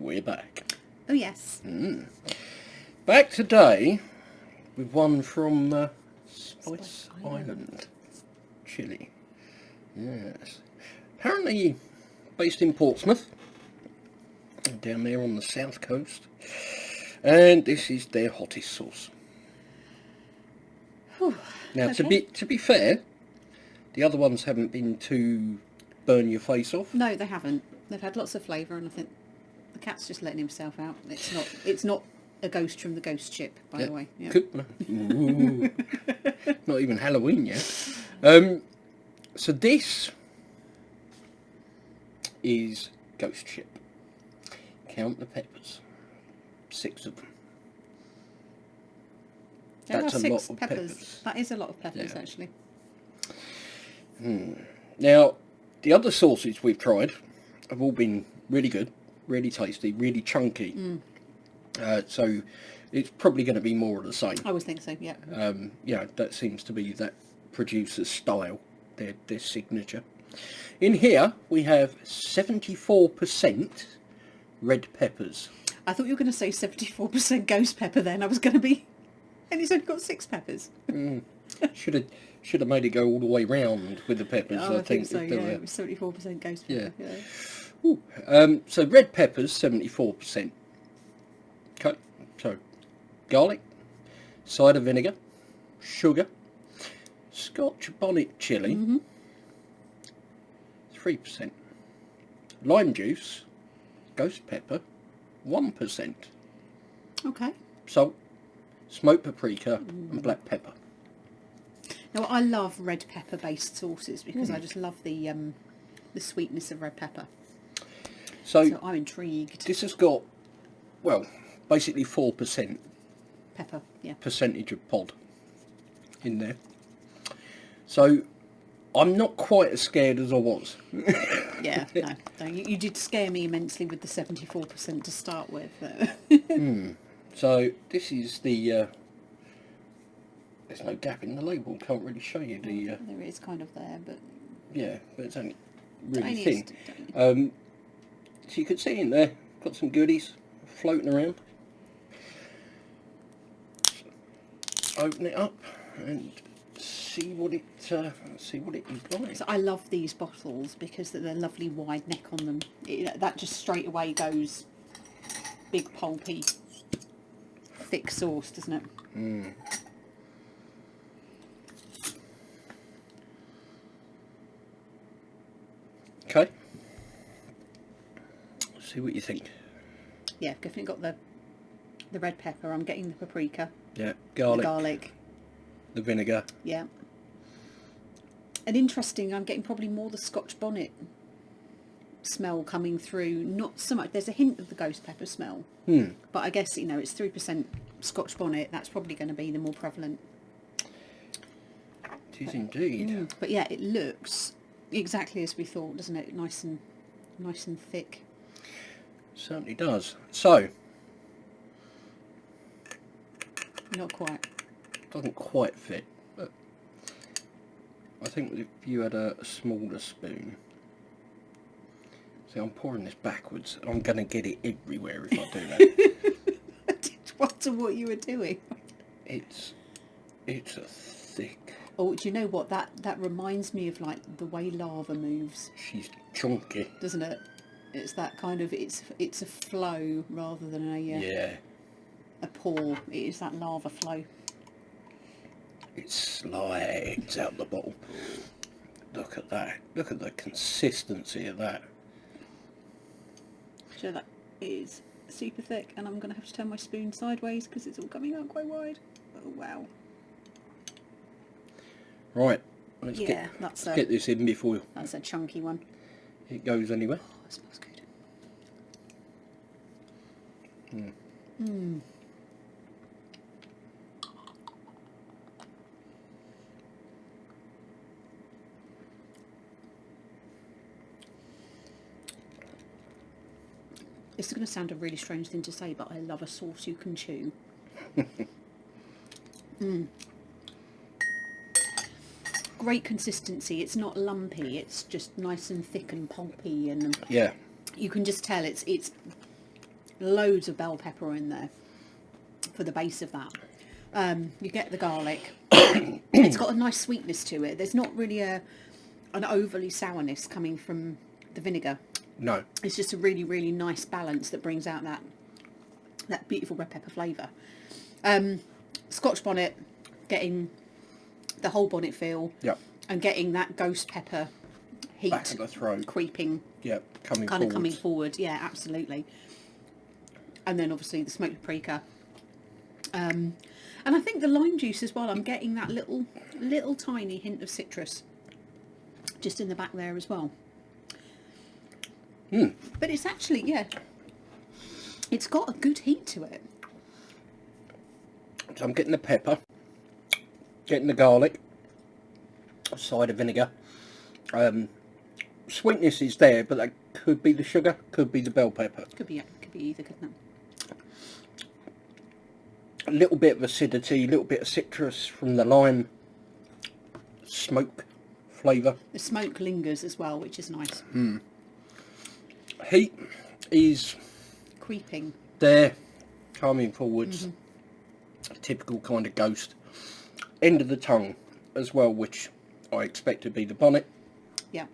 we're back. Oh yes. Back today with one from Spice Island Chilli. Yes. Apparently based in Portsmouth, down there on the south coast. And this is their hottest sauce. Whew, Now, okay. to be fair, the other ones haven't been to burn your face off. No, they haven't. They've had lots of flavour, and I think the cat's just letting himself out. It's not a ghost from the ghost ship, by the way. Yeah. Ooh. Not even Halloween yet. So this is ghost ship. Count the peppers. 6 of them. There That's are a 6 lot of peppers. That is a lot of peppers, Yeah. actually. Now, the other sauces we've tried have all been really good, really tasty, really chunky. So it's probably going to be more of the same. I always think so, yeah. That seems to be that producer's style, their signature. In here, we have 74% red peppers. I thought you were going to say 74% ghost pepper then. I was going to be... And it's only got 6 peppers. Should have made it go all the way round with the peppers. Oh, I think so, if yeah. they were- It was 74% ghost pepper. Yeah. Yeah. Ooh. So red peppers, 74%. Okay. So garlic, cider vinegar, sugar, Scotch bonnet chilli, 3%. Lime juice, ghost pepper, 1%. Okay. Salt, smoked paprika, and black pepper. Now, I love red pepper based sauces because I just love the sweetness of red pepper. So I'm intrigued. This has got, well, basically 4% Pepper, yeah. percentage of pod in there. So I'm not quite as scared as I was. Yeah, no. You did scare me immensely with the 74% to start with. So this is the... there's no gap in the label. Can't really show you the... There is kind of there, but... Yeah, but it's only really tiniest, thin. So you can see in there, got some goodies floating around. Open it up and see what it is like. So I love these bottles because they're lovely wide neck on them. That just straight away goes big pulpy, thick sauce, doesn't it? Okay. See what you think. Yeah, definitely got the red pepper. I'm getting the paprika, Yeah, the garlic, garlic. the vinegar. Yeah. And interesting, I'm getting probably more the Scotch bonnet smell coming through. Not so much. There's a hint of the ghost pepper smell. But I guess, it's 3% Scotch bonnet. That's probably going to be the more prevalent. It is indeed. But yeah, it looks exactly as we thought, doesn't it? Nice and thick. Certainly does. So, Not quite. doesn't quite fit, but I think if you had a smaller spoon. See, I'm pouring this backwards. I'm going to get it everywhere if I do that. I did wonder what you were doing. It's a thick. Oh, do you know what? That reminds me of like the way lava moves, She's chunky. doesn't it? It's that kind of it's a flow rather than a pour. It is that lava flow. It slides out the bottle. Look at that. Look at the consistency of that. So that is super thick, and I'm going to have to turn my spoon sideways because it's all coming out quite wide. Oh wow. Right. Let's that's get this in before that's a chunky one. it goes anywhere. Oh, it smells good. This is going to sound a really strange thing to say, but I love a sauce you can chew. Great consistency. It's not lumpy. It's just nice and thick and pulpy, and Yeah. you can just tell it's Loads of bell pepper in there for the base of that. You get the garlic. It's got a nice sweetness to it. There's not really an overly sourness coming from the vinegar. No. It's just a really, really nice balance that brings out that beautiful red pepper flavour. Scotch bonnet, getting the whole bonnet feel. Yep. And getting that ghost pepper heat Back of the throat. creeping. Yep. Coming forward. Yeah, absolutely. And then obviously the smoked paprika. And I think the lime juice as well. I'm getting that little tiny hint of citrus just in the back there as well. But it's actually, it's got a good heat to it. So I'm getting the pepper, getting the garlic, cider vinegar. Sweetness is there, but that could be the sugar, could be the bell pepper. Could be either, couldn't it? A little bit of acidity, a little bit of citrus from the lime, smoke flavour. The smoke lingers as well, which is nice. Heat is Creeping. there, coming forwards. Typical kind of ghost. End of the tongue as well, which I expect to be the bonnet. Yeah.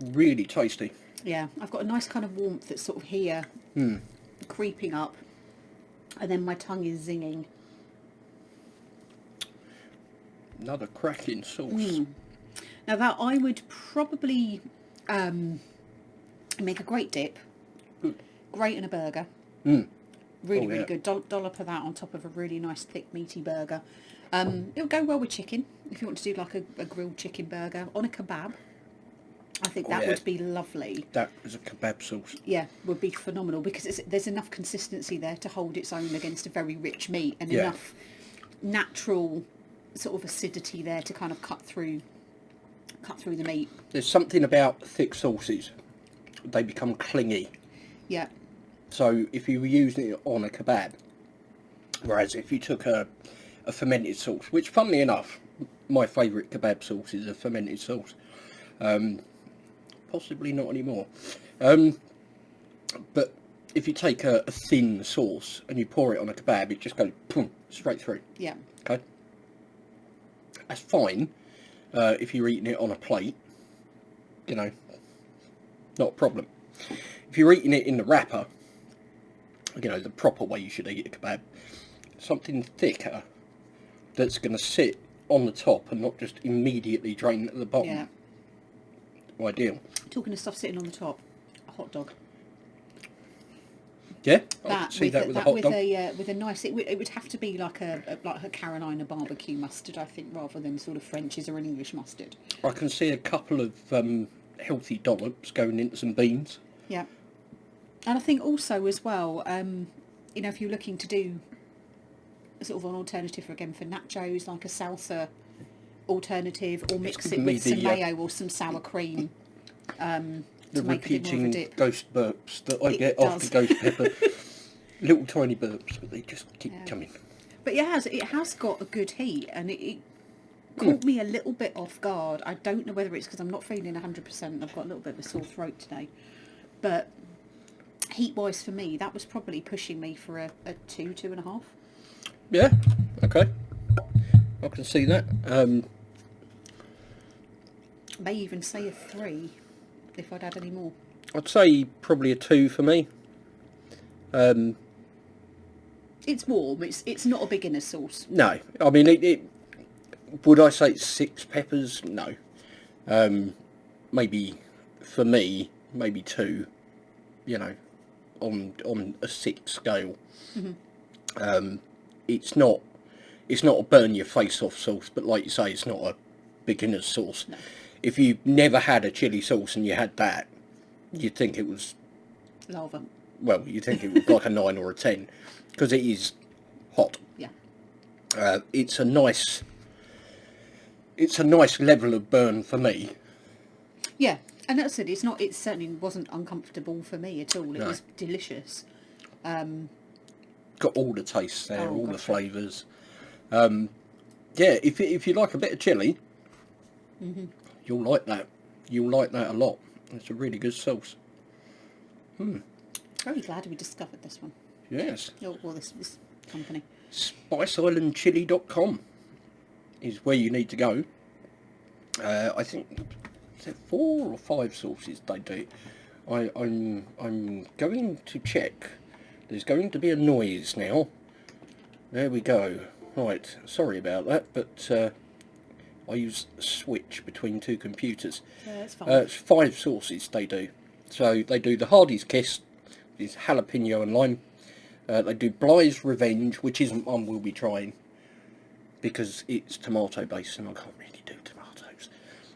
Really tasty. Yeah, I've got a nice kind of warmth that's sort of here, creeping up, and then my tongue is zinging. Another cracking sauce. Now that I would probably make a great dip. Great in a burger. Really good. Dollop of that on top of a really nice thick meaty burger. It'll go well with chicken if you want to do like a grilled chicken burger on a kebab. I think that would be lovely. That is a kebab sauce. Yeah, would be phenomenal because there's enough consistency there to hold its own against a very rich meat, and enough natural sort of acidity there to kind of cut through the meat. There's something about thick sauces; they become clingy. Yeah. So if you were using it on a kebab, whereas if you took a fermented sauce, which funnily enough, my favourite kebab sauce is a fermented sauce. Possibly not anymore. But if you take a thin sauce and you pour it on a kebab, it just goes boom, straight through. Yeah. Okay. That's fine if you're eating it on a plate. You know, not a problem. If you're eating it in the wrapper, you know, the proper way you should eat a kebab, something thicker that's going to sit on the top and not just immediately drain at the bottom. Yeah. Ideal. Talking of stuff sitting on the top, a hot dog. Yeah, I can see that with a hot dog. With a nice, it would have to be like a Carolina barbecue mustard, I think, rather than sort of French's or an English mustard. I can see a couple of healthy dollops going into some beans. Yeah, and I think also as well, you know, if you're looking to do sort of an alternative for nachos, like a salsa alternative, or mix it with some mayo or some sour cream. The make a bit more of a repeating dip. ghost burps that I get does. after ghost pepper. Little tiny burps, but they just keep coming. But it has got a good heat, and it caught me a little bit off guard. I don't know whether it's because I'm not feeling 100%. I've got a little bit of a sore throat today. But heat-wise for me, that was probably pushing me for a 2.5. Yeah, okay. I can see that. May even say a 3 if I'd add any more. I'd say probably a 2 for me. It's warm. It's not a beginner's sauce. No, I mean, it would I say it's 6 peppers? No. Maybe, for me, maybe 2, you know, on a 6 scale. It's not a burn your face off sauce, but like you say, it's not a beginner's sauce. No. If you never had a chili sauce and you had that, you'd think it was... Lava. Well, you'd think it was like a 9 or a 10, because it is hot. Yeah. It's a nice level of burn for me. Yeah, and that's it. It certainly wasn't uncomfortable for me at all. It No. was delicious. Got all the tastes there, all the gotcha. flavours. Yeah, if you like a bit of chilli, you'll like that. You'll like that a lot. It's a really good sauce. Very glad we discovered this one. Yes. Oh, well, this company. SpiceIslandChilli.com is where you need to go. I think is there 4 or 5 sauces they do. I'm going to check. There's going to be a noise now. There we go. Right, sorry about that, but I use a switch between 2 computers. It's fine. It's 5 sauces they do. So they do the Hardy's Kiss, is jalapeno and lime. They do Bly's Revenge, which isn't one we'll be trying because it's tomato based and I can't really do tomatoes.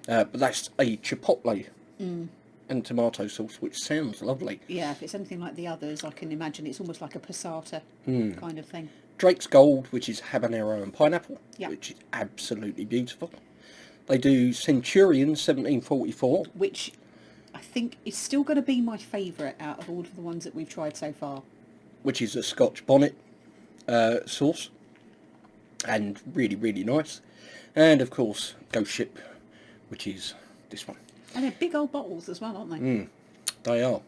But that's a chipotle and tomato sauce, which sounds lovely. Yeah, if it's anything like the others, I can imagine it's almost like a passata kind of thing. Drake's Gold, which is habanero and pineapple, Yeah. which is absolutely beautiful. They do Centurion 1744. Which I think is still going to be my favourite out of all of the ones that we've tried so far. Which is a Scotch bonnet sauce, and really, really nice. And of course, Ghost Ship, which is this one. And they're big old bottles as well, aren't they? They are.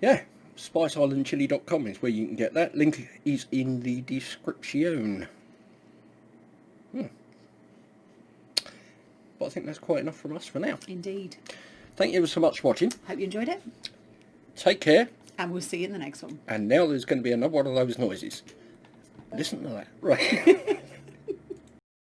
Yeah, SpiceIslandChilli.com is where you can get that. Link is in the description. But I think that's quite enough from us for now. Indeed. Thank you so much for watching. Hope you enjoyed it. Take care. And we'll see you in the next one. And now there's going to be another one of those noises. Listen to that. Right.